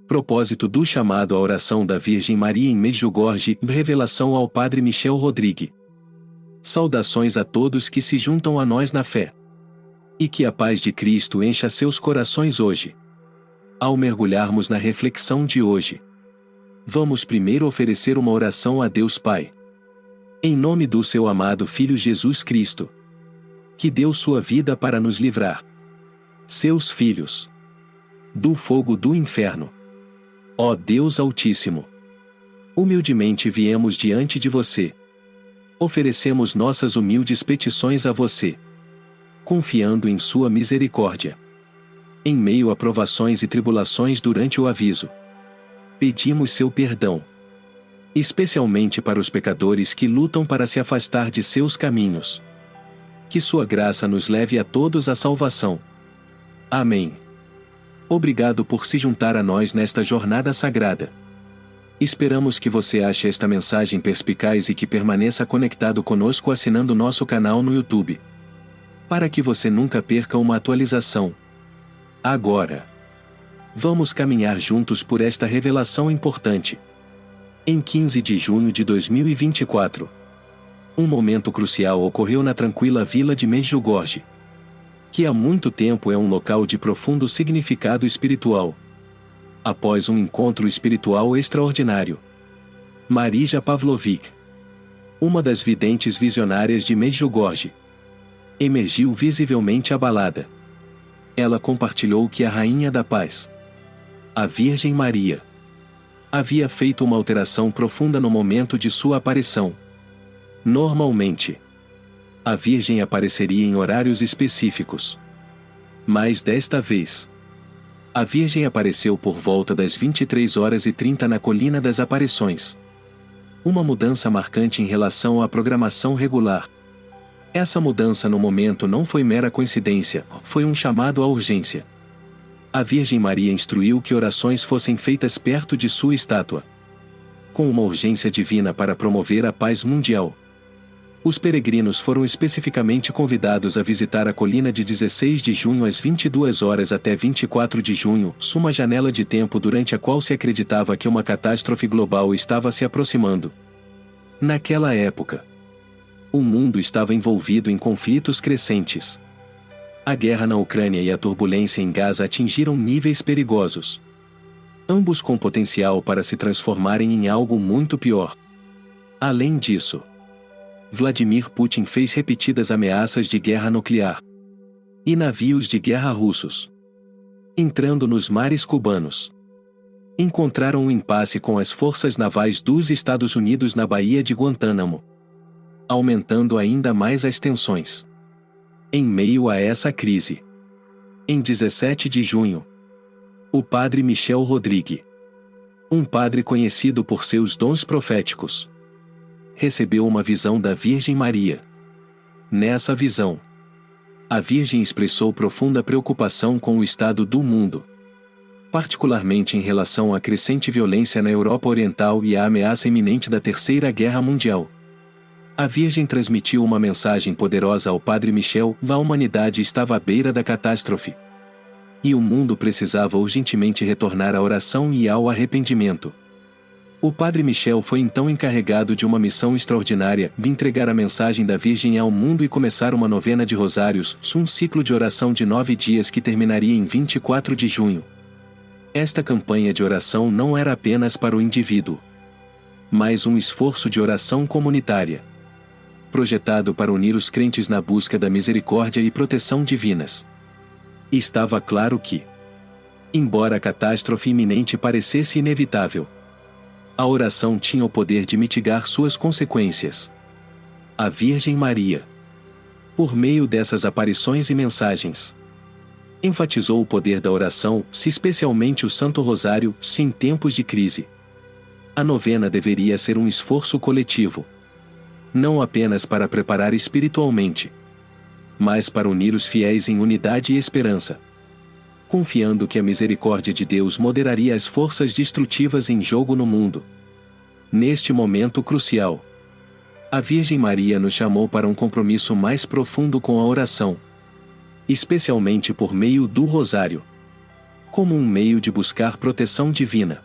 Propósito do chamado à oração da Virgem Maria em Medjugorje, revelação ao Padre Michel Rodrigue. Saudações a todos que se juntam a nós na fé. E que a paz de Cristo encha seus corações hoje. Ao mergulharmos na reflexão de hoje, vamos primeiro oferecer uma oração a Deus Pai. Em nome do seu amado Filho Jesus Cristo, que deu sua vida para nos livrar, seus filhos, do fogo do inferno. Ó Deus Altíssimo, humildemente viemos diante de você. Oferecemos nossas humildes petições a você, confiando em sua misericórdia. Em meio a provações e tribulações durante o aviso, pedimos seu perdão, especialmente para os pecadores que lutam para se afastar de seus caminhos. Que sua graça nos leve a todos à salvação. Amém. Obrigado por se juntar a nós nesta jornada sagrada. Esperamos que você ache esta mensagem perspicaz e que permaneça conectado conosco assinando nosso canal no YouTube, para que você nunca perca uma atualização. Agora, vamos caminhar juntos por esta revelação importante. Em 15 de junho de 2024, um momento crucial ocorreu na tranquila vila de Medjugorje, que há muito tempo é um local de profundo significado espiritual. Após um encontro espiritual extraordinário, Marija Pavlovic, uma das videntes visionárias de Medjugorje, emergiu visivelmente abalada. Ela compartilhou que a Rainha da Paz, a Virgem Maria, havia feito uma alteração profunda no momento de sua aparição. Normalmente, a Virgem apareceria em horários específicos. Mas desta vez, a Virgem apareceu por volta das 23h30 na Colina das Aparições. Uma mudança marcante em relação à programação regular. Essa mudança no momento não foi mera coincidência, foi um chamado à urgência. A Virgem Maria instruiu que orações fossem feitas perto de sua estátua, com uma urgência divina para promover a paz mundial. Os peregrinos foram especificamente convidados a visitar a colina de 16 de junho às 22 horas até 24 de junho, uma janela de tempo durante a qual se acreditava que uma catástrofe global estava se aproximando. Naquela época, o mundo estava envolvido em conflitos crescentes. A guerra na Ucrânia e a turbulência em Gaza atingiram níveis perigosos, ambos com potencial para se transformarem em algo muito pior. Além disso, Vladimir Putin fez repetidas ameaças de guerra nuclear. E navios de guerra russos, entrando nos mares cubanos, encontraram um impasse com as forças navais dos Estados Unidos na Baía de Guantánamo, aumentando ainda mais as tensões. Em meio a essa crise, em 17 de junho, o Padre Michel Rodrigue, um padre conhecido por seus dons proféticos, recebeu uma visão da Virgem Maria. Nessa visão, a Virgem expressou profunda preocupação com o estado do mundo, particularmente em relação à crescente violência na Europa Oriental e à ameaça iminente da Terceira Guerra Mundial. A Virgem transmitiu uma mensagem poderosa ao Padre Michel: a humanidade estava à beira da catástrofe, e o mundo precisava urgentemente retornar à oração e ao arrependimento. O Padre Michel foi então encarregado de uma missão extraordinária, de entregar a mensagem da Virgem ao mundo e começar uma novena de rosários, um ciclo de oração de 9 dias que terminaria em 24 de junho. Esta campanha de oração não era apenas para o indivíduo, mas um esforço de oração comunitária, projetado para unir os crentes na busca da misericórdia e proteção divinas. E estava claro que, embora a catástrofe iminente parecesse inevitável, a oração tinha o poder de mitigar suas consequências. A Virgem Maria, por meio dessas aparições e mensagens, enfatizou o poder da oração, especialmente o Santo Rosário, em tempos de crise. A novena deveria ser um esforço coletivo, não apenas para preparar espiritualmente, mas para unir os fiéis em unidade e esperança, confiando que a misericórdia de Deus moderaria as forças destrutivas em jogo no mundo. Neste momento crucial, a Virgem Maria nos chamou para um compromisso mais profundo com a oração, especialmente por meio do Rosário. como um meio de buscar proteção divina.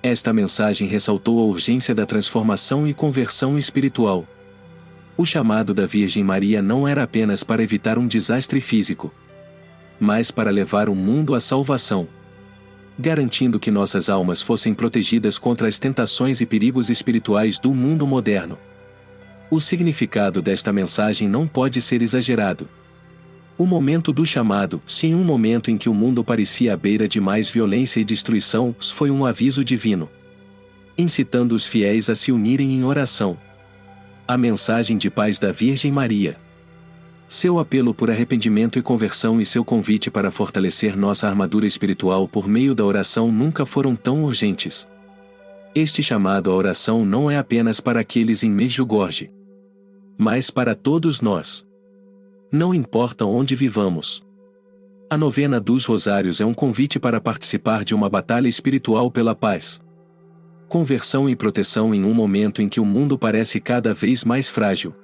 Esta mensagem ressaltou a urgência da transformação e conversão espiritual. O chamado da Virgem Maria não era apenas para evitar um desastre físico, mas para levar o mundo à salvação, garantindo que nossas almas fossem protegidas contra as tentações e perigos espirituais do mundo moderno. O significado desta mensagem não pode ser exagerado. O momento do chamado, sim, um momento em que o mundo parecia à beira de mais violência e destruição, foi um aviso divino, incitando os fiéis a se unirem em oração. A mensagem de paz da Virgem Maria, seu apelo por arrependimento e conversão e seu convite para fortalecer nossa armadura espiritual por meio da oração nunca foram tão urgentes. Este chamado à oração não é apenas para aqueles em Medjugorje, mas para todos nós. Não importa onde vivamos. A novena dos Rosários é um convite para participar de uma batalha espiritual pela paz, conversão e proteção em um momento em que o mundo parece cada vez mais frágil.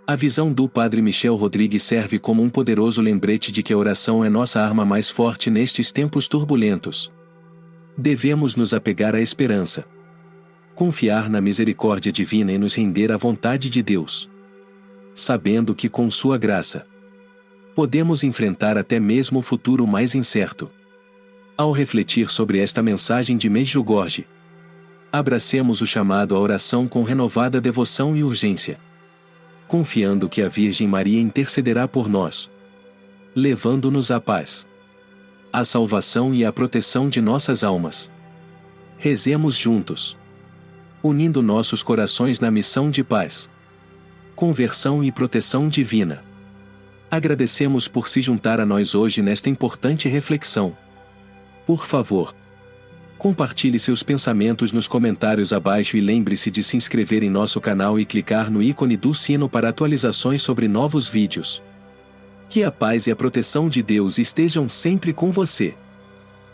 A visão do Padre Michel Rodrigues serve como um poderoso lembrete de que a oração é nossa arma mais forte nestes tempos turbulentos. Devemos nos apegar à esperança, confiar na misericórdia divina e nos render à vontade de Deus, sabendo que com sua graça podemos enfrentar até mesmo o futuro mais incerto. Ao refletir sobre esta mensagem de Medjugorje, abracemos o chamado à oração com renovada devoção e urgência, confiando que a Virgem Maria intercederá por nós, levando-nos à paz, à salvação e à proteção de nossas almas. Rezemos juntos, unindo nossos corações na missão de paz, conversão e proteção divina. Agradecemos por se juntar a nós hoje nesta importante reflexão. Por favor, compartilhe seus pensamentos nos comentários abaixo e lembre-se de se inscrever em nosso canal e clicar no ícone do sino para atualizações sobre novos vídeos. Que a paz e a proteção de Deus estejam sempre com você.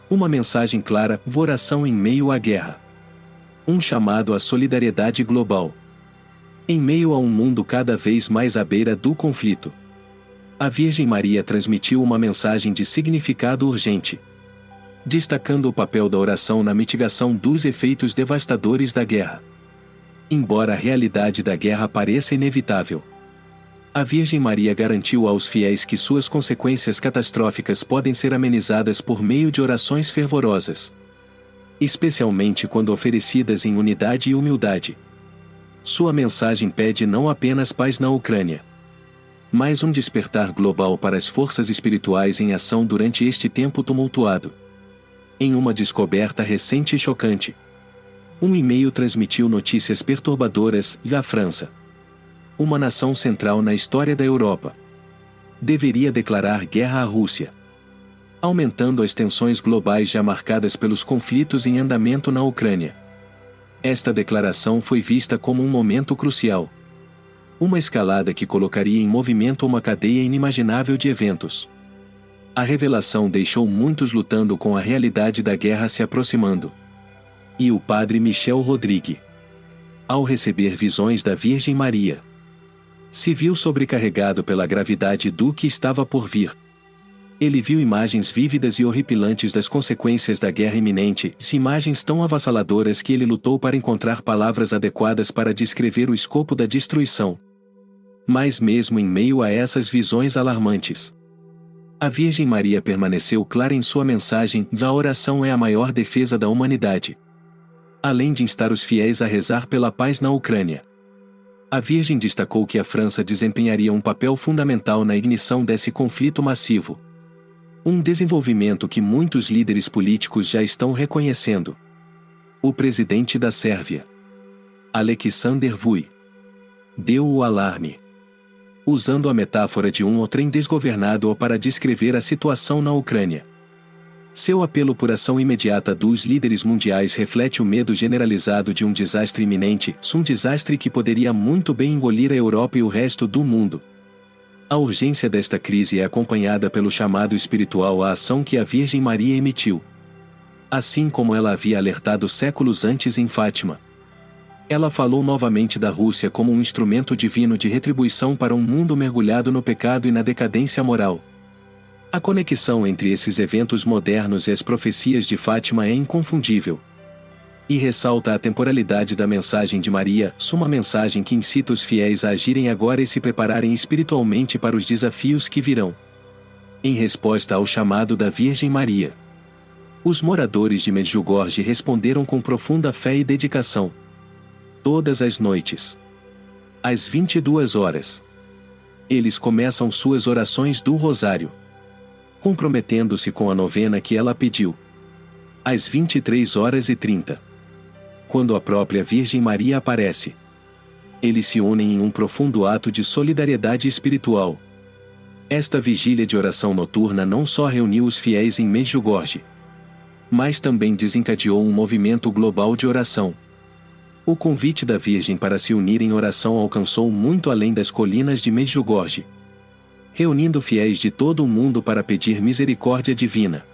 Uma mensagem clara, oração em meio à guerra. Um chamado à solidariedade global. Em meio a um mundo cada vez mais à beira do conflito, a Virgem Maria transmitiu uma mensagem de significado urgente, destacando o papel da oração na mitigação dos efeitos devastadores da guerra. Embora a realidade da guerra pareça inevitável, a Virgem Maria garantiu aos fiéis que suas consequências catastróficas podem ser amenizadas por meio de orações fervorosas, especialmente quando oferecidas em unidade e humildade. Sua mensagem pede não apenas paz na Ucrânia, mas um despertar global para as forças espirituais em ação durante este tempo tumultuado. Em uma descoberta recente e chocante, um e-mail transmitiu notícias perturbadoras e a França, uma nação central na história da Europa, deveria declarar guerra à Rússia, aumentando as tensões globais já marcadas pelos conflitos em andamento na Ucrânia. Esta declaração foi vista como um momento crucial, uma escalada que colocaria em movimento uma cadeia inimaginável de eventos. A revelação deixou muitos lutando com a realidade da guerra se aproximando. E o Padre Michel Rodrigues, ao receber visões da Virgem Maria, se viu sobrecarregado pela gravidade do que estava por vir. Ele viu imagens vívidas e horripilantes das consequências da guerra iminente, imagens tão avassaladoras que ele lutou para encontrar palavras adequadas para descrever o escopo da destruição. Mas mesmo em meio a essas visões alarmantes, a Virgem Maria permaneceu clara em sua mensagem: a oração é a maior defesa da humanidade. Além de instar os fiéis a rezar pela paz na Ucrânia, a Virgem destacou que a França desempenharia um papel fundamental na ignição desse conflito massivo. Um desenvolvimento que muitos líderes políticos já estão reconhecendo. O presidente da Sérvia, Aleksandar Vučić, deu o alarme, usando a metáfora de um trem desgovernado para descrever a situação na Ucrânia. Seu apelo por ação imediata dos líderes mundiais reflete o medo generalizado de um desastre iminente, um desastre que poderia muito bem engolir a Europa e o resto do mundo. A urgência desta crise é acompanhada pelo chamado espiritual à ação que a Virgem Maria emitiu. Assim como ela havia alertado séculos antes em Fátima, ela falou novamente da Rússia como um instrumento divino de retribuição para um mundo mergulhado no pecado e na decadência moral. A conexão entre esses eventos modernos e as profecias de Fátima é inconfundível. E ressalta a temporalidade da mensagem de Maria, uma mensagem que incita os fiéis a agirem agora e se prepararem espiritualmente para os desafios que virão. Em resposta ao chamado da Virgem Maria, os moradores de Medjugorje responderam com profunda fé e dedicação. Todas as noites, às 22 horas, eles começam suas orações do Rosário, comprometendo-se com a novena que ela pediu. Às 23h30, quando a própria Virgem Maria aparece, eles se unem em um profundo ato de solidariedade espiritual. Esta vigília de oração noturna não só reuniu os fiéis em Medjugorje, mas também desencadeou um movimento global de oração. O convite da Virgem para se unir em oração alcançou muito além das colinas de Medjugorje, reunindo fiéis de todo o mundo para pedir misericórdia divina,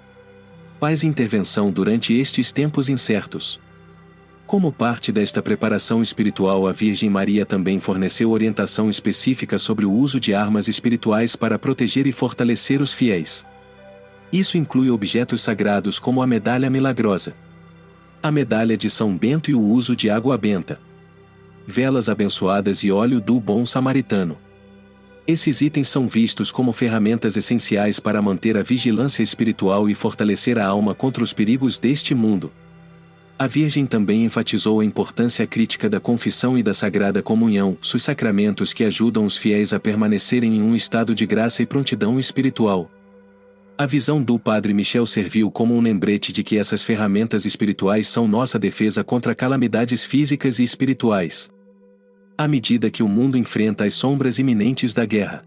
paz e intervenção durante estes tempos incertos. Como parte desta preparação espiritual, a Virgem Maria também forneceu orientação específica sobre o uso de armas espirituais para proteger e fortalecer os fiéis. Isso inclui objetos sagrados como a medalha milagrosa, a medalha de São Bento e o uso de água benta, velas abençoadas e óleo do bom samaritano. Esses itens são vistos como ferramentas essenciais para manter a vigilância espiritual e fortalecer a alma contra os perigos deste mundo. A Virgem também enfatizou a importância crítica da confissão e da Sagrada Comunhão, os sacramentos que ajudam os fiéis a permanecerem em um estado de graça e prontidão espiritual. A visão do Padre Michel serviu como um lembrete de que essas ferramentas espirituais são nossa defesa contra calamidades físicas e espirituais. À medida que o mundo enfrenta as sombras iminentes da guerra,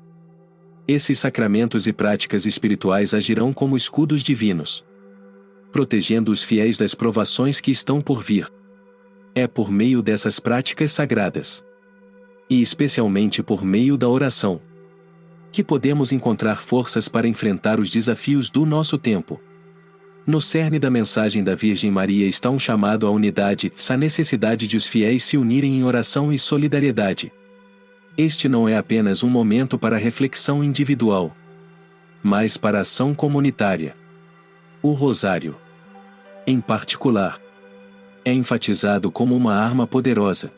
esses sacramentos e práticas espirituais agirão como escudos divinos, protegendo os fiéis das provações que estão por vir. É por meio dessas práticas sagradas, e especialmente por meio da oração, que podemos encontrar forças para enfrentar os desafios do nosso tempo. No cerne da mensagem da Virgem Maria está um chamado à unidade, a necessidade de os fiéis se unirem em oração e solidariedade. Este não é apenas um momento para reflexão individual, mas para ação comunitária. O Rosário, em particular, é enfatizado como uma arma poderosa,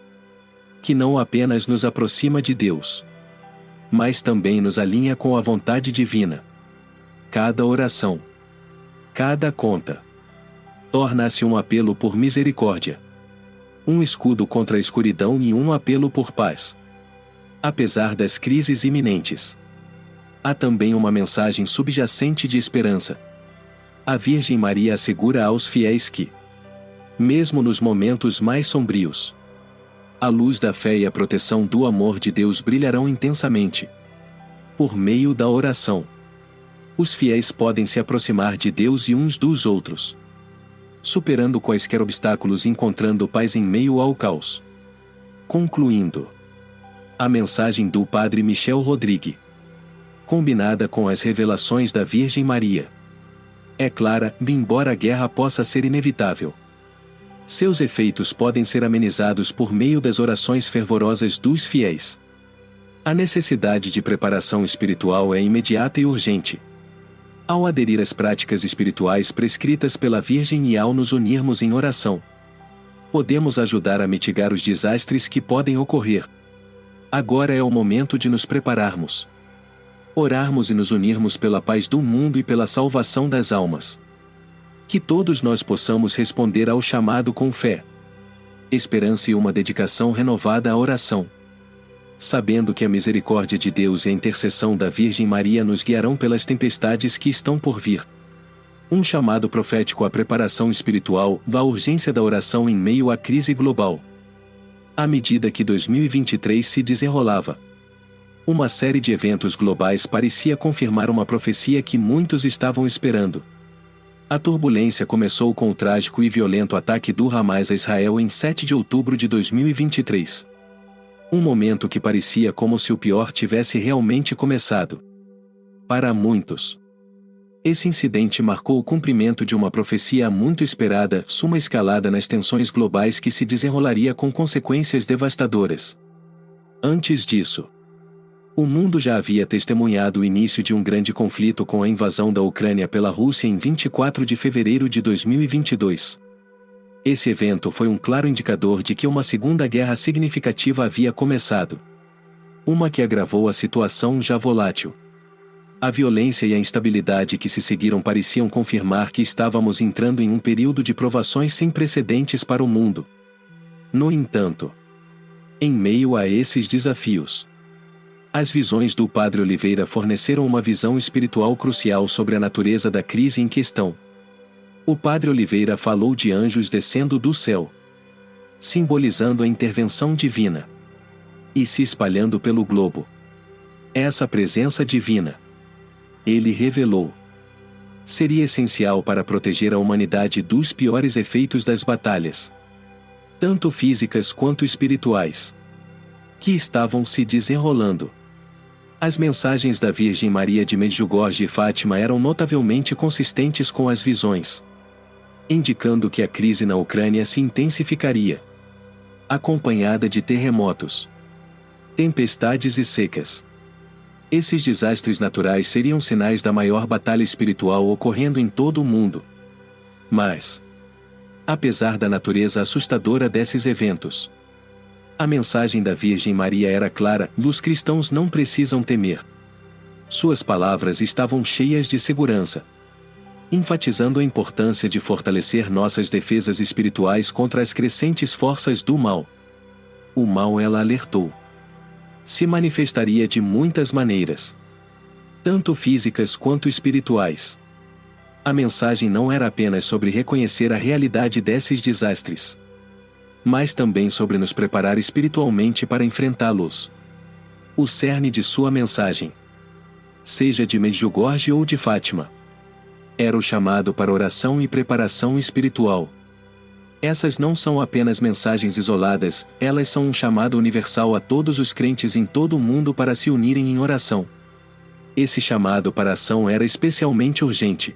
que não apenas nos aproxima de Deus, mas também nos alinha com a vontade divina. Cada oração, cada conta, torna-se um apelo por misericórdia, um escudo contra a escuridão e um apelo por paz. Apesar das crises iminentes, há também uma mensagem subjacente de esperança. A Virgem Maria assegura aos fiéis que, mesmo nos momentos mais sombrios, a luz da fé e a proteção do amor de Deus brilharão intensamente. Por meio da oração, os fiéis podem se aproximar de Deus e uns dos outros, superando quaisquer obstáculos e encontrando paz em meio ao caos. Concluindo, a mensagem do Padre Michel Rodrigue, combinada com as revelações da Virgem Maria, é clara, embora a guerra possa ser inevitável. Seus efeitos podem ser amenizados por meio das orações fervorosas dos fiéis. A necessidade de preparação espiritual é imediata e urgente. Ao aderir às práticas espirituais prescritas pela Virgem e ao nos unirmos em oração, podemos ajudar a mitigar os desastres que podem ocorrer. Agora é o momento de nos prepararmos, orarmos e nos unirmos pela paz do mundo e pela salvação das almas. Que todos nós possamos responder ao chamado com fé, esperança e uma dedicação renovada à oração, sabendo que a misericórdia de Deus e a intercessão da Virgem Maria nos guiarão pelas tempestades que estão por vir. Um chamado profético à preparação espiritual, da urgência da oração em meio à crise global. À medida que 2023 se desenrolava, uma série de eventos globais parecia confirmar uma profecia que muitos estavam esperando. A turbulência começou com o trágico e violento ataque do Hamas a Israel em 7 de outubro de 2023. Um momento que parecia como se o pior tivesse realmente começado. Para muitos, esse incidente marcou o cumprimento de uma profecia muito esperada, uma escalada nas tensões globais que se desenrolaria com consequências devastadoras. Antes disso, O mundo já havia testemunhado o início de um grande conflito com a invasão da Ucrânia pela Rússia em 24 de fevereiro de 2022. Esse evento foi um claro indicador de que uma segunda guerra significativa havia começado. Uma que agravou a situação já volátil. A violência e a instabilidade que se seguiram pareciam confirmar que estávamos entrando em um período de provações sem precedentes para o mundo. No entanto, em meio a esses desafios, as visões do Padre Oliveira forneceram uma visão espiritual crucial sobre a natureza da crise em questão. O Padre Oliveira falou de anjos descendo do céu, simbolizando a intervenção divina, e se espalhando pelo globo. Essa presença divina, ele revelou, seria essencial para proteger a humanidade dos piores efeitos das batalhas, tanto físicas quanto espirituais, que estavam se desenrolando. As mensagens da Virgem Maria de Medjugorje e Fátima eram notavelmente consistentes com as visões, indicando que a crise na Ucrânia se intensificaria, acompanhada de terremotos, tempestades e secas. Esses desastres naturais seriam sinais da maior batalha espiritual ocorrendo em todo o mundo. Mas, apesar da natureza assustadora desses eventos, a mensagem da Virgem Maria era clara: os cristãos não precisam temer. Suas palavras estavam cheias de segurança, enfatizando a importância de fortalecer nossas defesas espirituais contra as crescentes forças do mal. O mal, ela alertou, se manifestaria de muitas maneiras, tanto físicas quanto espirituais. A mensagem não era apenas sobre reconhecer a realidade desses desastres, mas também sobre nos preparar espiritualmente para enfrentá-los. O cerne de sua mensagem, seja de Medjugorje ou de Fátima, era o chamado para oração e preparação espiritual. Essas não são apenas mensagens isoladas, elas são um chamado universal a todos os crentes em todo o mundo para se unirem em oração. Esse chamado para a ação era especialmente urgente,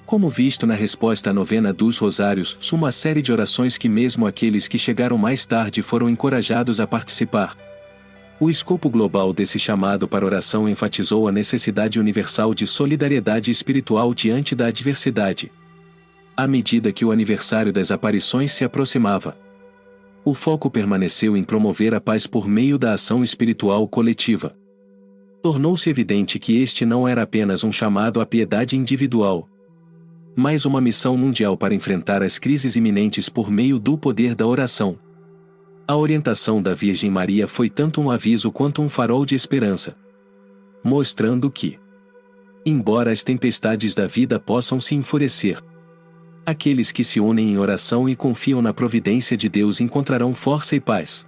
como visto na resposta à novena dos Rosários, uma série de orações que mesmo aqueles que chegaram mais tarde foram encorajados a participar. O escopo global desse chamado para oração enfatizou a necessidade universal de solidariedade espiritual diante da adversidade. À medida que o aniversário das aparições se aproximava, o foco permaneceu em promover a paz por meio da ação espiritual coletiva. Tornou-se evidente que este não era apenas um chamado à piedade individual, mas uma missão mundial para enfrentar as crises iminentes por meio do poder da oração. A orientação da Virgem Maria foi tanto um aviso quanto um farol de esperança, mostrando que, embora as tempestades da vida possam se enfurecer, aqueles que se unem em oração e confiam na providência de Deus encontrarão força e paz.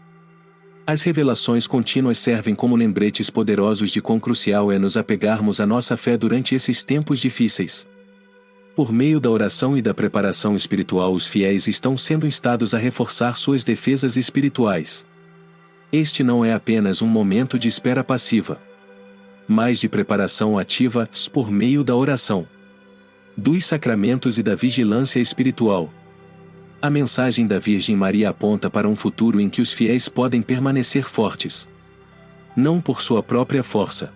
As revelações contínuas servem como lembretes poderosos de quão crucial é nos apegarmos à nossa fé durante esses tempos difíceis. Por meio da oração e da preparação espiritual, os fiéis estão sendo instados a reforçar suas defesas espirituais. Este não é apenas um momento de espera passiva, mas de preparação ativa, por meio da oração, dos sacramentos e da vigilância espiritual. A mensagem da Virgem Maria aponta para um futuro em que os fiéis podem permanecer fortes, não por sua própria força,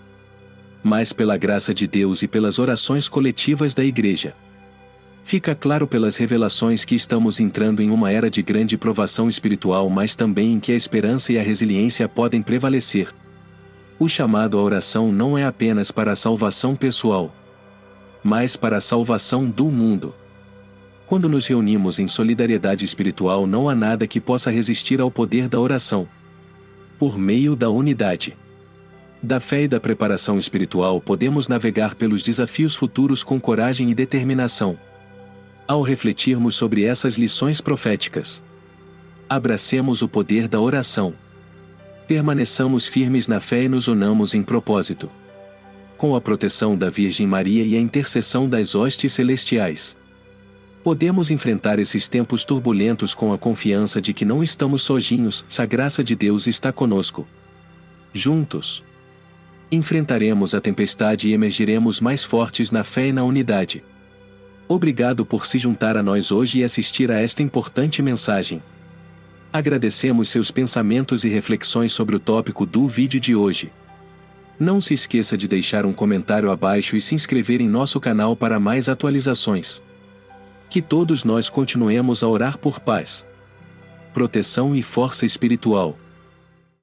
mas pela graça de Deus e pelas orações coletivas da Igreja. Fica claro pelas revelações que estamos entrando em uma era de grande provação espiritual, mas também em que a esperança e a resiliência podem prevalecer. O chamado à oração não é apenas para a salvação pessoal, mas para a salvação do mundo. Quando nos reunimos em solidariedade espiritual, não há nada que possa resistir ao poder da oração. Por meio da unidade, da fé e da preparação espiritual, podemos navegar pelos desafios futuros com coragem e determinação. Ao refletirmos sobre essas lições proféticas, abracemos o poder da oração. Permaneçamos firmes na fé e nos unamos em propósito, com a proteção da Virgem Maria e a intercessão das hostes celestiais. Podemos enfrentar esses tempos turbulentos com a confiança de que não estamos sozinhos, a graça de Deus está conosco. Juntos, enfrentaremos a tempestade e emergiremos mais fortes na fé e na unidade. Obrigado por se juntar a nós hoje e assistir a esta importante mensagem. Agradecemos seus pensamentos e reflexões sobre o tópico do vídeo de hoje. Não se esqueça de deixar um comentário abaixo e se inscrever em nosso canal para mais atualizações. Que todos nós continuemos a orar por paz, proteção e força espiritual.